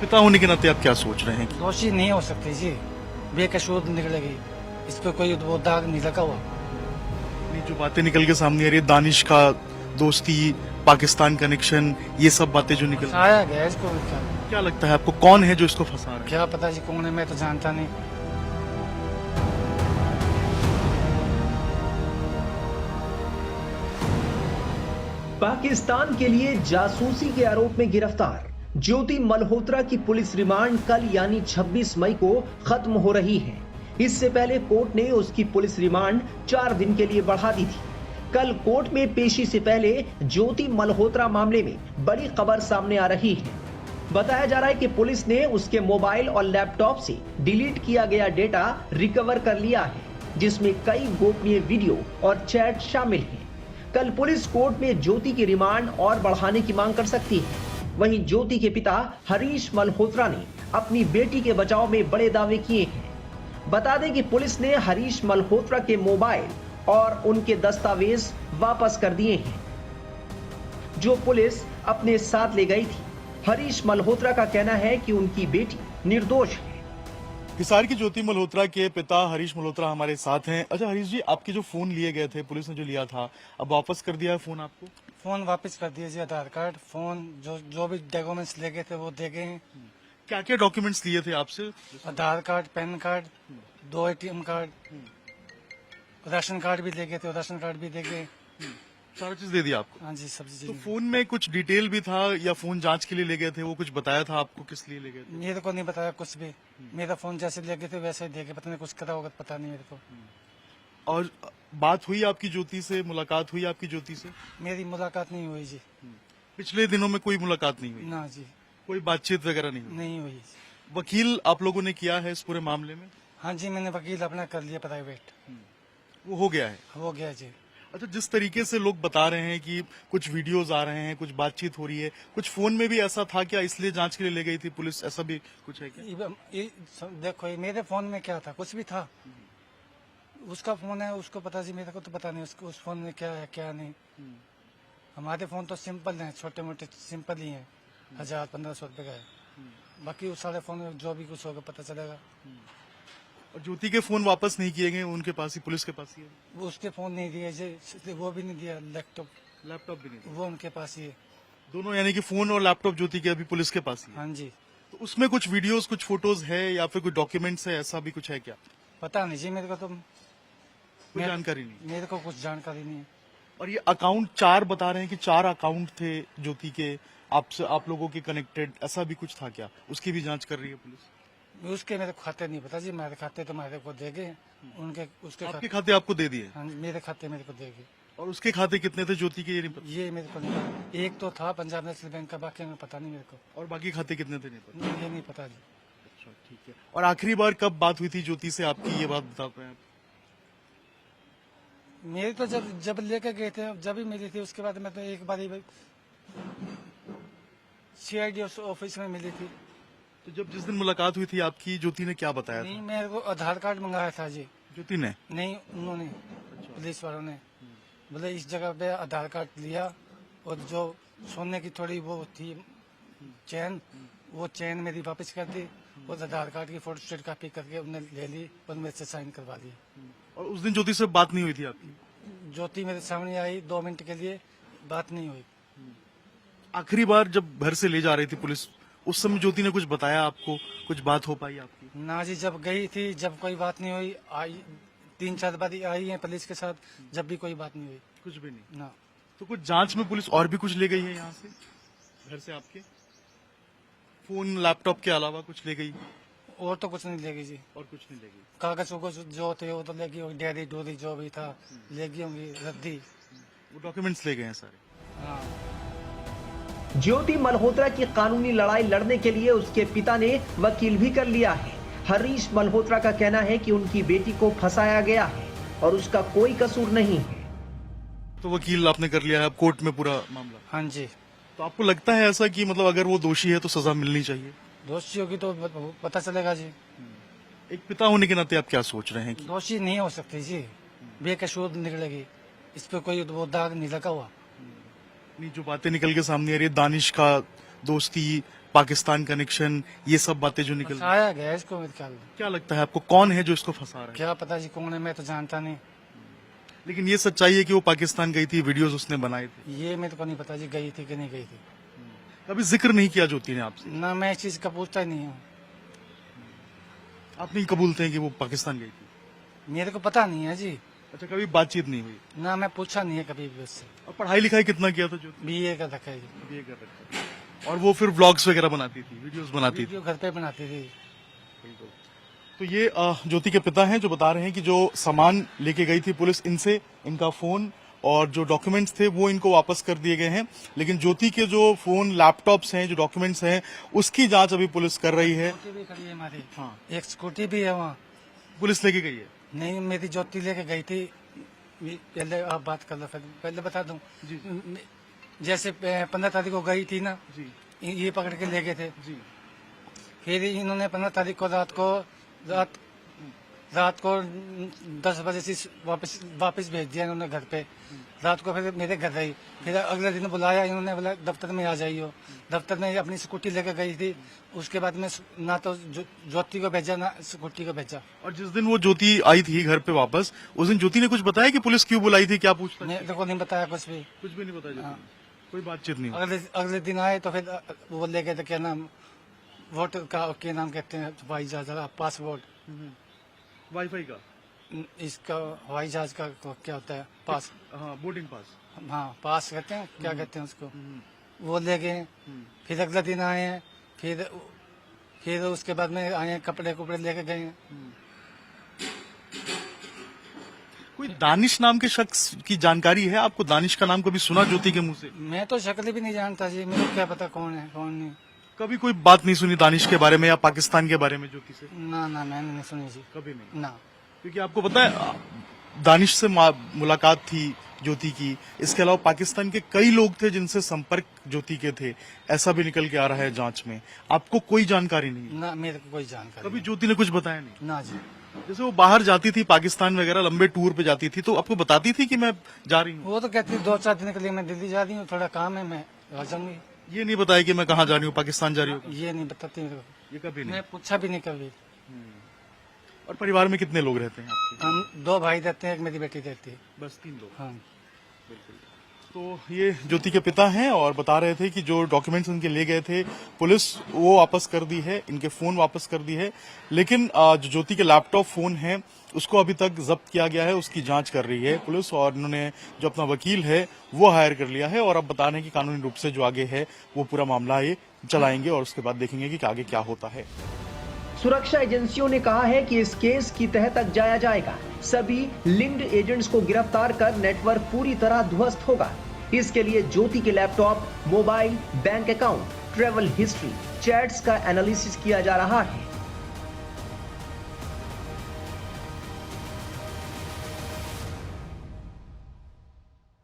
पिता होने के नाते आप क्या सोच रहे हैं कि दोषी नहीं हो सकती जी, बेकसूर निकलेगी, इस पर कोई वो दाग नहीं लगा हुआ। ये जो बातें निकल के सामने आ रही है, दानिश का दोस्ती, पाकिस्तान कनेक्शन, ये सब बातें जो निकल फंसाया गया इसको, क्या लगता है आपको कौन है जो इसको फंसा रहा है? क्या पता जी कौन है, मैं तो जानता नहीं। पाकिस्तान के लिए जासूसी के आरोप में गिरफ्तार ज्योति मल्होत्रा की पुलिस रिमांड कल यानी 26 मई को खत्म हो रही है। इससे पहले कोर्ट ने उसकी पुलिस रिमांड 4 दिन के लिए बढ़ा दी थी। कल कोर्ट में पेशी से पहले ज्योति मल्होत्रा मामले में बड़ी खबर सामने आ रही है। बताया जा रहा है कि पुलिस ने उसके मोबाइल और लैपटॉप से डिलीट किया गया डेटा रिकवर कर लिया है, जिसमें कई गोपनीय वीडियो और चैट शामिल हैं। कल पुलिस कोर्ट में ज्योति की रिमांड और बढ़ाने की मांग कर सकती है। वहीं ज्योति के पिता हरीश मल्होत्रा ने अपनी बेटी के बचाव में बड़े दावे किए हैं। बता दें कि पुलिस ने हरीश मल्होत्रा के मोबाइल और उनके दस्तावेज वापस कर दिए हैं, जो पुलिस अपने साथ ले गई थी। हरीश मल्होत्रा का कहना है कि उनकी बेटी निर्दोष है। हिसार की ज्योति मल्होत्रा के पिता हरीश मल्होत्रा हमारे साथ हैं। अच्छा हरीश जी, आपके जो फोन लिए गए थे, पुलिस ने जो लिया था, अब वापस कर दिया है फोन आपको? फोन वापस कर दिए जी, आधार कार्ड, फोन, जो भी डॉक्यूमेंट्स ले गए थे वो दे गए हैं। क्या क्या डॉक्यूमेंट्स लिए थे आपसे? Aadhaar card, PAN card, 2 ATM card, ration card भी ले गए थे, राशन कार्ड भी दे गए। सारा चीज दे दिया आपको? हाँ जी, सब चीजें। तो फोन में कुछ डिटेल भी था या फोन जांच के लिए ले गए थे? वो कुछ बताया था आपको किस लिए ले गए थे? मेरे को नहीं बताया कुछ भी, मेरा फोन जैसे ले गए थे वैसे ही दे गए, पता नहीं कुछ करा होगा, पता नहीं मेरे को। और बात हुई आपकी ज्योति से, मुलाकात हुई आपकी ज्योति से? मेरी मुलाकात नहीं हुई जी। पिछले दिनों में कोई मुलाकात नहीं हुई? ना जी, कोई बातचीत वगैरह नहीं हुई? नहीं हुई। वकील आप लोगों ने किया है इस पूरे मामले में? हाँ जी, मैंने वकील अपना कर लिया प्राइवेट, वो हो गया है? हो गया जी। अच्छा, जिस तरीके से लोग बता रहे हैं कि कुछ वीडियोस आ रहे हैं, कुछ बातचीत हो रही है, कुछ फोन में भी ऐसा था क्या, इसलिए जांच के लिए ले गई थी पुलिस, ऐसा भी कुछ है क्या? देखो ये मेरे फोन में क्या था, कुछ भी था। उसका फोन है, उसको पता जी, मेरे को तो पता नहीं उसको, उस फोन में क्या है क्या नहीं। हमारे फोन तो सिंपल हैं, छोटे मोटे सिंपल ही हैं, 1000-1500 रुपए का है। बाकी उस सारे फोन में जो भी कुछ होगा पता चलेगा। और ज्योति के फोन वापस नहीं किए गए, उनके पास ही, पुलिस के पास ही है? वो उसके फोन नहीं दिए जी, वो भी नहीं दिया, लैपटॉप भी नहीं दिया? वो उनके पास ही है। दोनों यानी कि फोन और लैपटॉप ज्योति के अभी पुलिस के पास ही है? हाँ जी। तो उसमें कुछ वीडियोस, कुछ फोटोज है या फिर कुछ डॉक्यूमेंट्स है, ऐसा भी कुछ है क्या? पता नहीं जी, मेरे को तो कोई जानकारी नहीं? मेरे को कुछ जानकारी नहीं है। और ये अकाउंट 4 बता रहे हैं कि 4 अकाउंट थे ज्योति के आपसे, आप लोगों के कनेक्टेड, ऐसा भी कुछ था क्या? उसकी भी जांच कर रही है पुलिस? उसके मेरे खाते नहीं पता जी, मेरे खाते तो मेरे को दे गए, उनके उसके आपके खाते आपको दे दिए? हाँ, मेरे खाते मेरे को दे गए। और उसके खाते कितने थे ज्योति के, ये नहीं पता? ये मेरे को नहीं पता। एक तो था पंजाब नेशनल बैंक का, बाकी में पता नहीं मेरे को। और बाकी खाते कितने थे नहीं पता? ये नहीं पता जी। अच्छा, ठीक है। और आखिरी बार कब बात हुई थी ज्योति से आपकी, ये बात बता पाए आप? मेरी तो जब लेके गए थे, जब ही मिली थी, उसके बाद मैं तो एक बार ही CID ऑफिस में मिली थी। तो जब जिस दिन मुलाकात हुई थी आपकी, ज्योति ने क्या बताया नहीं, था? मेरे को आधार कार्ड मंगाया था जी। ज्योति ने? नहीं, उन्होंने, पुलिस वालों ने बोले इस जगह पे आधार कार्ड लिया, और जो सोने की थोड़ी वो थी चैन, वो चैन मेरी वापस कर दी, और आधार कार्ड की फोटो स्टेट कॉपी करके उन्हें ले ली और मेरे से साइन करवा ली। और उस दिन ज्योति से बात नहीं हुई थी आपकी? ज्योति मेरे सामने आई 2 मिनट के लिए, बात नहीं हुई। आखिरी बार जब घर से ले जा रही थी पुलिस, उस समय ज्योति ने कुछ बताया आपको, कुछ बात हो पाई आपकी? ना जी, जब गई थी, जब कोई बात नहीं हुई, आई 3-4 बार आई है पुलिस के साथ, जब भी कोई बात नहीं हुई। कुछ भी नहीं? ना। तो कुछ जांच में पुलिस और भी कुछ ले गई है यहाँ से, घर से आपके? फोन, लैपटॉप के अलावा कुछ ले गई? और तो कुछ नहीं ले गई जी। और कुछ नहीं ले गई? कागज वगज जो थे वो तो ले गई होगी, डायरी डोरी जो भी था ले गई होंगी, रद्दी। वो डॉक्यूमेंट्स ले गए हैं सारे? हाँ। ज्योति मल्होत्रा की कानूनी लड़ाई लड़ने के लिए उसके पिता ने वकील भी कर लिया है। हरीश मल्होत्रा का कहना है कि उनकी बेटी को फंसाया गया है और उसका कोई कसूर नहीं है। तो वकील आपने कर लिया है, अब कोर्ट में पूरा मामला? हाँ जी। तो आपको लगता है ऐसा कि मतलब अगर वो दोषी है तो सजा मिलनी चाहिए? दोषी होगी तो पता चलेगा जी। एक पिता होने के नाते आप क्या सोच रहे हैं कि दोषी नहीं हो सकती जी, बेकसूर निकलेगी, इस पे कोई वो दाग नहीं लगा हुआ। नहीं, जो बातें निकल के सामने आ रही है, दानिश का दोस्ती, पाकिस्तान कनेक्शन, ये सब बातें जो निकल, फंसाया गया इसको मेरे ख्याल में। क्या लगता है आपको कौन है जो इसको फंसा रहा है? क्या पता जी कौन है, मैं तो जानता नहीं। लेकिन ये सच्चाई है कि वो पाकिस्तान गई थी, वीडियोस उसने बनाए थे। ये मेरे को नहीं पता जी गई थी कि नहीं गई थी। कभी जिक्र नहीं किया ज्योति ने आपसे? ना मैं इस चीज का पूछता ही नहीं हूँ। आप नहीं कबूलते हैं कि वो पाकिस्तान गई थी? मेरे को पता नहीं है जी। अच्छा, कभी बातचीत नहीं हुई? ना मैं पूछा नहीं है कभी भी उससे। और पढ़ाई लिखाई कितना किया था ज्योति? BA का रखा है जी। बीए कर रखा है। और वो फिर व्लॉग्स वगैरह बनाती थी, वीडियोस बनाती थी? वीडियो घर पे बनाती थी। तो ये ज्योति के पिता हैं जो बता रहे हैं कि जो सामान लेके गई थी पुलिस, इनसे इनका फोन और जो डॉक्यूमेंट्स थे वो इनको वापस कर दिए गए हैं। लेकिन ज्योति के जो फोन, लैपटॉप्स हैं, जो डॉक्यूमेंट्स हैं, उसकी जांच अभी पुलिस कर रही है। स्कूटी भी खड़ी है हमारी। हाँ। एक स्कूटी भी है वहाँ। पुलिस लेके गई है? नहीं, मेरी ज्योति लेके गई थी। पहले आप बात कर लो, फिर पहले बता दूं। जी। जैसे 15 तारीख को गई थी ना, जी ये पकड़ के ले गए थे। जी। फिर इन्होंने 15 तारीख को रात को 10 बजे से वापस भेज दिया इन्होंने घर पे। रात को फिर मेरे घर रही। फिर अगले दिन बुलाया इन्होंने, बोला दफ्तर में आ जाइयो। दफ्तर में अपनी स्कूटी लेकर गई थी। उसके बाद में ना तो ज्योति को भेजा ना स्कूटी को भेजा। और जिस दिन वो ज्योति आई थी घर पे वापस, उस दिन ज्योति ने कुछ बताया कि पुलिस क्यों बुलाई थी, क्या पूछता? मेरे को नहीं बताया कुछ भी। कुछ भी नहीं बताया? हाँ। कोई बातचीत नहीं हुई? अगले दिन आए तो फिर वो ले गए थे, क्या नाम, वोट का क्या नाम कहते हैं, हवाई जहाज का पासपोर्ट। वाईफाई का? इसका हवाई जहाज का क्या होता है, पास। हाँ, बोर्डिंग पास। हाँ, पास कहते हैं, क्या कहते हैं उसको। वो ले गए। फिर अगले दिन आए हैं। फिर उसके बाद में आए हैं, कपड़े कुपड़े लेके गए हैं। कोई दानिश नाम के शख्स की जानकारी है आपको? दानिश का नाम कभी सुना ज्योति के मुंह से? मैं तो शक्ल भी नहीं जानता जी, मेरे को क्या पता कौन है कौन नहीं। कभी कोई बात नहीं सुनी दानिश के बारे में या पाकिस्तान के बारे में ज्योति से? ना मैंने नहीं सुनी जी। कभी नहीं? ना। क्योंकि आपको पता है दानिश से मुलाकात थी ज्योति की, इसके अलावा पाकिस्तान के कई लोग थे जिनसे संपर्क ज्योति के थे, ऐसा भी निकल के आ रहा है जांच में। आपको कोई जानकारी नहीं? ना, मेरे को कोई जानकारी कभी ज्योति ने कुछ बताया नहीं? ना जी। जैसे वो बाहर जाती थी, पाकिस्तान वगैरह लंबे टूर पे जाती थी, तो आपको बताती थी कि मैं जा रही हूँ? वो तो कहती 2-4 दिन के लिए मैं दिल्ली जा रही हूँ, थोड़ा काम है, मैं आ जाऊंगी। ये नहीं बताया कि मैं कहाँ जा रही हूँ, पाकिस्तान जा रही हूँ? ये नहीं बताती मेरे को। ये कभी नहीं? मैं पूछा भी नहीं कभी। और परिवार में कितने लोग रहते हैं आपके? हम 2 भाई रहते हैं, एक मेरी बेटी रहती है। बस 3 लोग? हाँ। बिल्कुल। तो ये ज्योति के पिता हैं और बता रहे थे कि जो डॉक्यूमेंट्स उनके ले गए थे पुलिस वो वापस कर दी है, इनके फोन वापस कर दी है, लेकिन जो ज्योति के लैपटॉप फोन है उसको अभी तक जब्त किया गया है, उसकी जांच कर रही है पुलिस। और इन्होंने जो अपना वकील है वो हायर कर लिया है और अब बता रहे हैं कि कानूनी रूप से जो आगे है वो पूरा मामला ये चलाएंगे और उसके बाद देखेंगे कि आगे क्या होता है। सुरक्षा एजेंसियों ने कहा है कि इस केस की तह तक जाया जाएगा। सभी लिंक्ड एजेंट्स को गिरफ्तार कर नेटवर्क पूरी तरह ध्वस्त होगा। इसके लिए ज्योति के laptop, mobile, bank account, travel history, chats का एनालिसिस किया जा रहा है।